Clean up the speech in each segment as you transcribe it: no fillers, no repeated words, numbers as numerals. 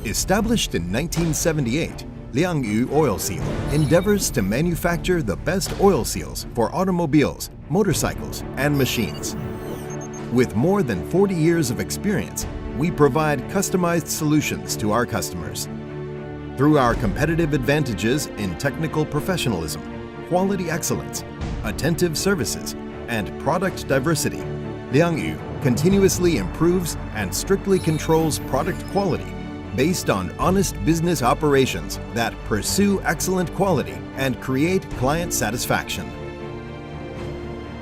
Established in 1978, Lian Oil Seal endeavors to manufacture the best oil seals for automobiles, motorcycles, and machines. With more than 40 years of experience, we provide customized solutions to our customers. Through our competitive advantages in technical professionalism, quality excellence, attentive services, and product diversity, Lian continuously improves and strictly controls product quality based on honest business operations that pursue excellent quality and create client satisfaction.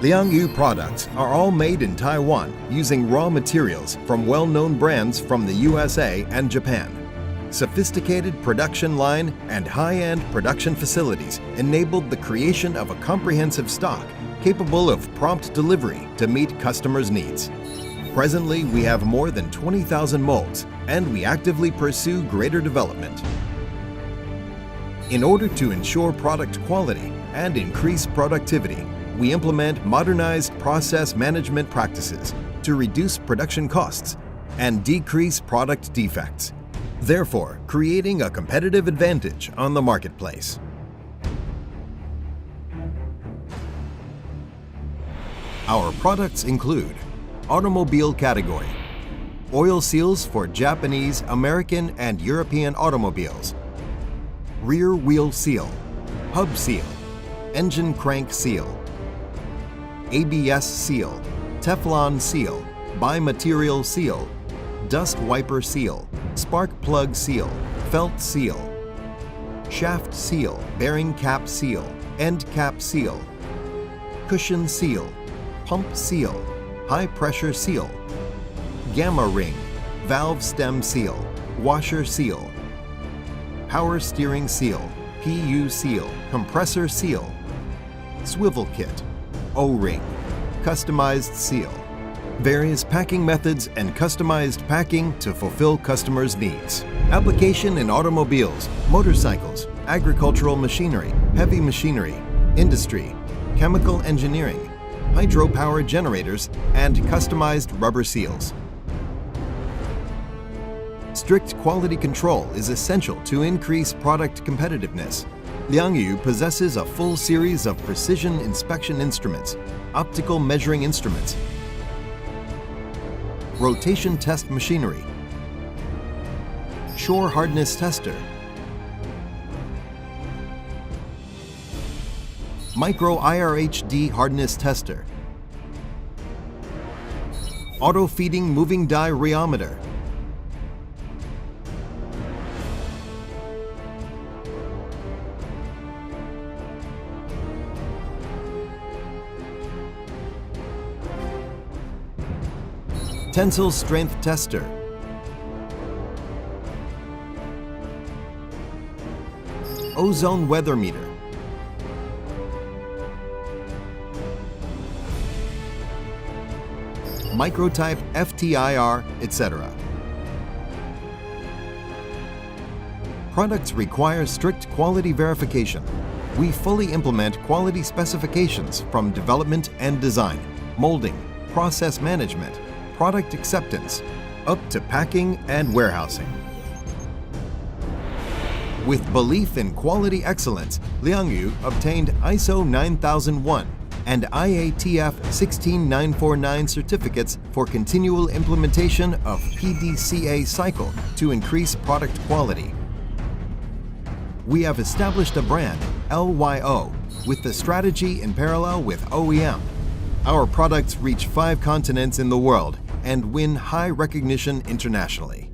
Lian products are all made in Taiwan using raw materials from well-known brands from the USA and Japan. Sophisticated production line and high-end production facilities enabled the creation of a comprehensive stock capable of prompt delivery to meet customers' needs. Presently, we have more than 20,000 molds, and we actively pursue greater development. In order to ensure product quality and increase productivity, we implement modernized process management practices to reduce production costs and decrease product defects, therefore creating a competitive advantage on the marketplace. Our products include automobile category, oil seals for Japanese, American, and European automobiles, rear wheel seal, hub seal, engine crank seal, ABS seal, Teflon seal, bimaterial seal, dust wiper seal, spark plug seal, felt seal, shaft seal, bearing cap seal, end cap seal, cushion seal, pump seal, high pressure seal, gamma ring, valve stem seal, washer seal, power steering seal, PU seal, compressor seal, swivel kit, O-ring, customized seal, various packing methods and customized packing to fulfill customers' needs. Application in automobiles, motorcycles, agricultural machinery, heavy machinery, industry, chemical engineering, hydropower generators, and customized rubber seals. Strict quality control is essential to increase product competitiveness. Lian possesses a full series of precision inspection instruments, optical measuring instruments, rotation test machinery, shore hardness tester, micro IRHD hardness tester, auto feeding moving die rheometer, tensile strength tester, ozone weather meter, microtype FTIR, etc. Products require strict quality verification. We fully implement quality specifications from development and design, molding, process management, product acceptance, up to packing and warehousing. With belief in quality excellence, Lian obtained ISO 9001 and IATF 16949 certificates for continual implementation of PDCA cycle to increase product quality. We have established a brand, LYO, with the strategy in parallel with OEM. Our products reach 5 continents in the world and win high recognition internationally.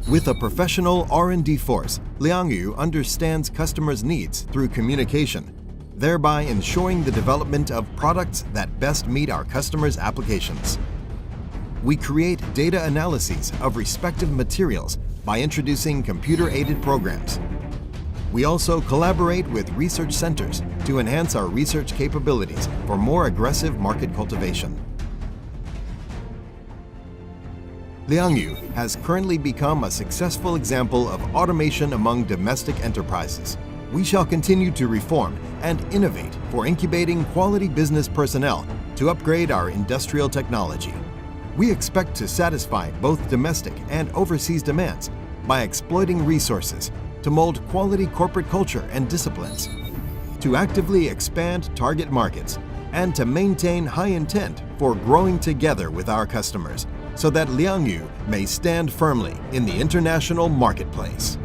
With a professional R&D force, Lian understands customers' needs through communication, thereby ensuring the development of products that best meet our customers' applications. We create data analyses of respective materials by introducing computer-aided programs. We also collaborate with research centers to enhance our research capabilities for more aggressive market cultivation. Lian has currently become a successful example of automation among domestic enterprises. We shall continue to reform and innovate for incubating quality business personnel to upgrade our industrial technology. We expect to satisfy both domestic and overseas demands by exploiting resources to mold quality corporate culture and disciplines, to actively expand target markets, and to maintain high intent for growing together with our customers so that Lian may stand firmly in the international marketplace.